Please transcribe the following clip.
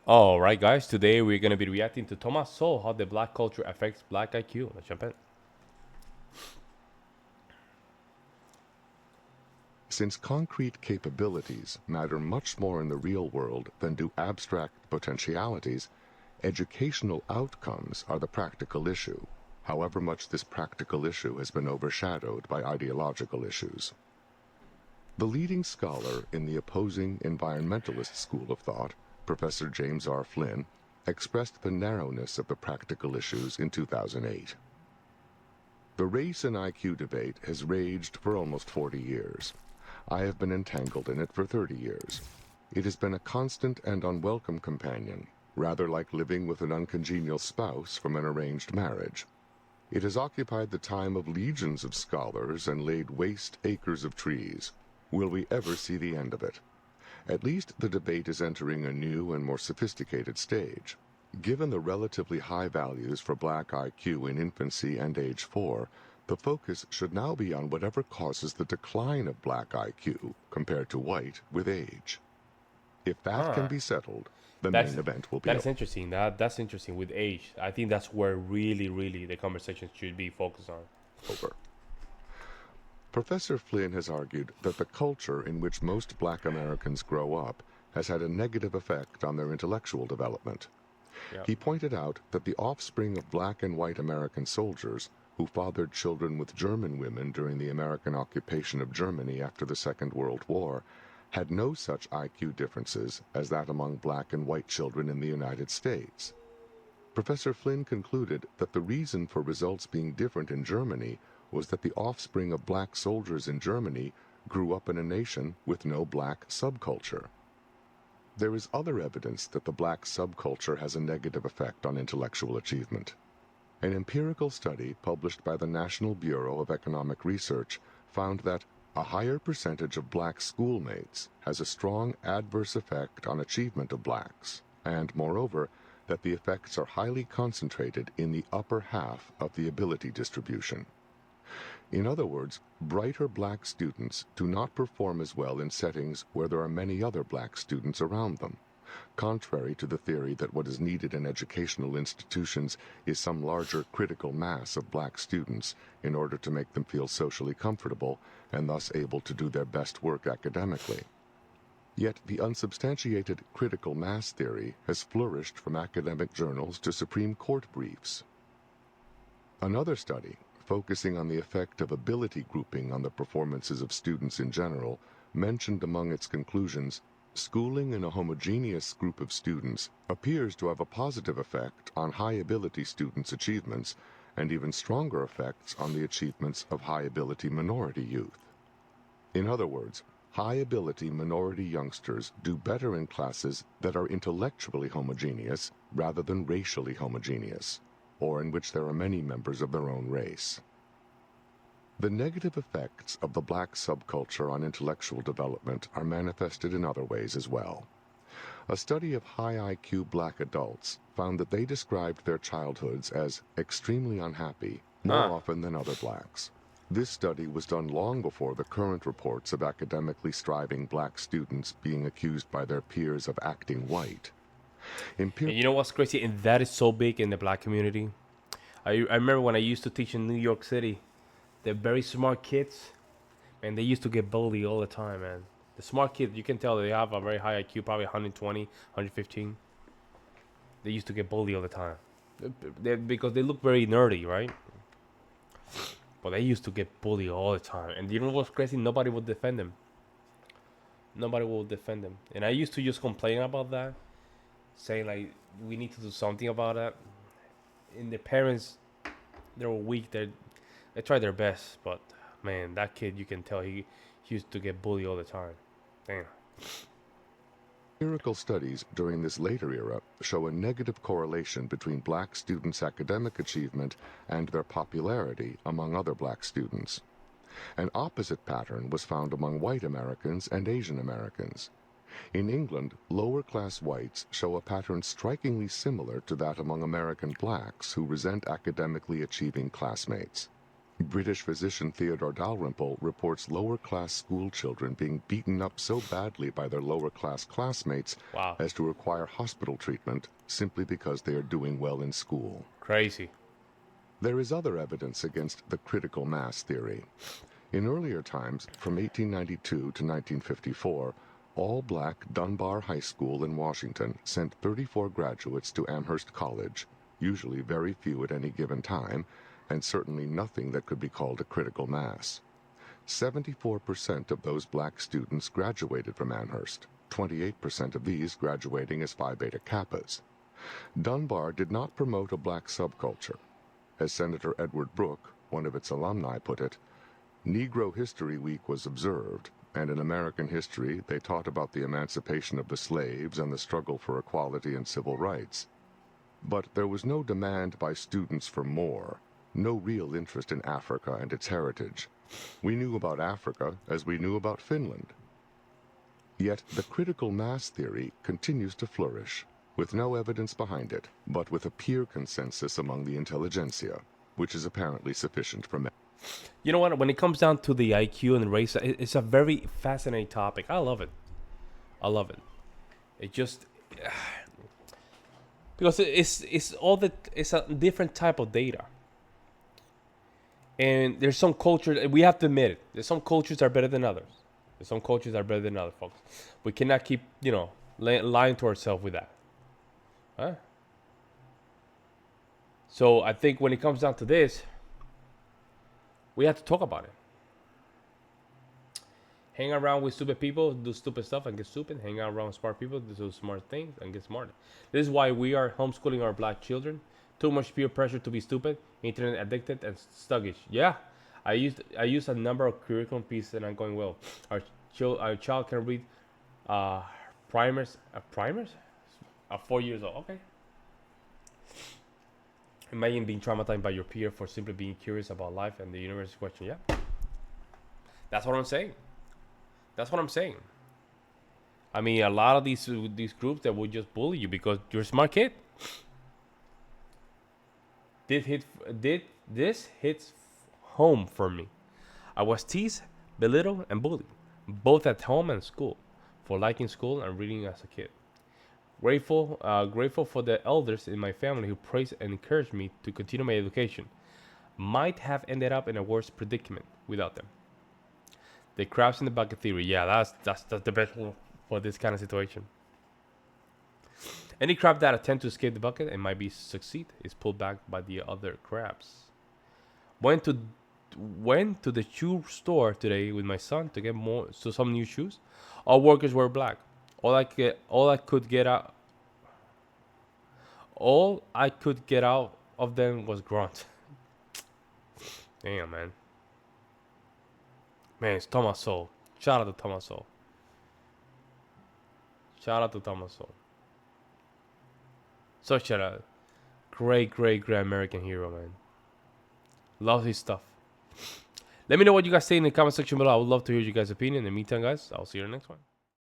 All right, guys. Today we're gonna be reacting to Thomas Sowell, how the black culture affects black IQ. Let's jump in. Since concrete capabilities matter much more in the real world than do abstract potentialities, educational outcomes are the practical issue, however much this practical issue has been overshadowed by ideological issues. The leading scholar in the opposing environmentalist school of thought, Professor James R. Flynn, expressed the narrowness of the practical issues in 2008. The race and IQ debate has raged for almost 40 years. I have been entangled in it for 30 years. It has been a constant and unwelcome companion, rather like living with an uncongenial spouse from an arranged marriage. It has occupied the time of legions of scholars and laid waste acres of trees. Will we ever see the end of it? At least the debate is entering a new and more sophisticated stage. Given the relatively high values for black IQ in infancy and age 4, the focus should now be on whatever causes the decline of black IQ compared to white with age. If that can Huh. be settled, the That's main event will that be is interesting. That's interesting with age. I think that's where really the conversation should be focused on. over. Professor Flynn has argued that the culture in which most black Americans grow up has had a negative effect on their intellectual development. Yeah. He pointed out that the offspring of black and white American soldiers who fathered children with German women during the American occupation of Germany after the Second World War had no such IQ differences as that among black and white children in the United States. Professor Flynn concluded that the reason for results being different in Germany was that the offspring of black soldiers in Germany grew up in a nation with no black subculture. There is other evidence that the black subculture has a negative effect on intellectual achievement. An empirical study published by the National Bureau of Economic Research found that a higher percentage of black schoolmates has a strong adverse effect on achievement of blacks, and moreover, that the effects are highly concentrated in the upper half of the ability distribution. In other words, brighter black students do not perform as well in settings where there are many other black students around them, contrary to the theory that what is needed in educational institutions is some larger critical mass of black students in order to make them feel socially comfortable and thus able to do their best work academically. Yet the unsubstantiated critical mass theory has flourished from academic journals to Supreme Court briefs. Another study, focusing on the effect of ability grouping on the performances of students in general, mentioned among its conclusions, schooling in a homogeneous group of students appears to have a positive effect on high-ability students' achievements and even stronger effects on the achievements of high-ability minority youth. In other words, high-ability minority youngsters do better in classes that are intellectually homogeneous rather than racially homogeneous, or in which there are many members of their own race. The negative effects of the black subculture on intellectual development are manifested in other ways as well. A study of high IQ black adults found that they described their childhoods as extremely unhappy more Huh. often than other blacks. This study was done long before the current reports of academically striving black students being accused by their peers of acting white. And Empir- you know what's crazy? And that is so big in the black community. I remember when I used to teach in New York City, the very smart kids, and they used to get bullied all the time, man. The smart kids, you can tell they have a very high IQ, probably 120, 115. They used to get bullied all the time. Because they look very nerdy, right? But they used to get bullied all the time. And you know what's crazy? Nobody would defend them. Nobody would defend them. And I used to just complain about that, saying like we need to do something about that. And the parents, they were weak. They tried their best, but man, that kid, you can tell he used to get bullied all the time. Damn. Empirical studies during this later era show a negative correlation between black students' academic achievement and their popularity among other black students. An opposite pattern was found among white Americans and Asian Americans. In England, lower-class whites show a pattern strikingly similar to that among American blacks who resent academically achieving classmates. British physician Theodore Dalrymple reports lower-class school children being beaten up so badly by their lower-class classmates Wow. as to require hospital treatment simply because they are doing well in school. Crazy. There is other evidence against the critical mass theory. In earlier times, from 1892 to 1954, all-black Dunbar High School in Washington sent 34 graduates to Amherst College, usually very few at any given time, and certainly nothing that could be called a critical mass. 74% of those black students graduated from Amherst, 28% of these graduating as Phi Beta Kappas. Dunbar did not promote a black subculture. As Senator Edward Brooke, one of its alumni, put it, Negro History Week was observed, and in American history they taught about the emancipation of the slaves and the struggle for equality and civil rights. But there was no demand by students for more, no real interest in Africa and its heritage. We knew about Africa as we knew about Finland. Yet the critical mass theory continues to flourish, with no evidence behind it, but with a peer consensus among the intelligentsia, which is apparently sufficient for many. You know what? When it comes down to the IQ and race, it's a very fascinating topic. I love it. I love it. It just because it's all that it's a different type of data. And there's some cultures, we have to admit it. There's some cultures that are better than others. There's some cultures that are better than other folks. We cannot keep, lying to ourselves with that. Huh? So I think when it comes down to this, we have to talk about it. Hang around with stupid people, do stupid stuff and get stupid. Hang around with smart people, do smart things and get smarter. This is why we are homeschooling our black children. Too much peer pressure to be stupid, internet addicted, and sluggish. Yeah, I used a number of curriculum pieces, and I'm going well. Our child can read primers. Primers? 4 years old. Okay. Imagine being traumatized by your peer for simply being curious about life and the universe question. Yeah, that's what I'm saying. That's what I'm saying. I mean, a lot of these groups that would just bully you because you're a smart kid. This hits home for me. I was teased, belittled, and bullied, both at home and school, for liking school and reading as a kid. Grateful for the elders in my family who praised and encouraged me to continue my education. Might have ended up in a worse predicament without them. The crabs in the bucket theory. Yeah, that's the best one for this kind of situation. Any crab that attempts to escape the bucket and might be succeed is pulled back by the other crabs. Went to the shoe store today with my son to get some new shoes. All workers were black. All I could get out of them was grunt. Damn, man. Man, it's Thomas Sowell. Shout out to Thomas Sowell. Shout out to Thomas Sowell. Such a great American hero, man. Love his stuff. Let me know what you guys say in the comment section below. I would love to hear you guys' opinion. In the meantime, guys, I'll see you in the next one.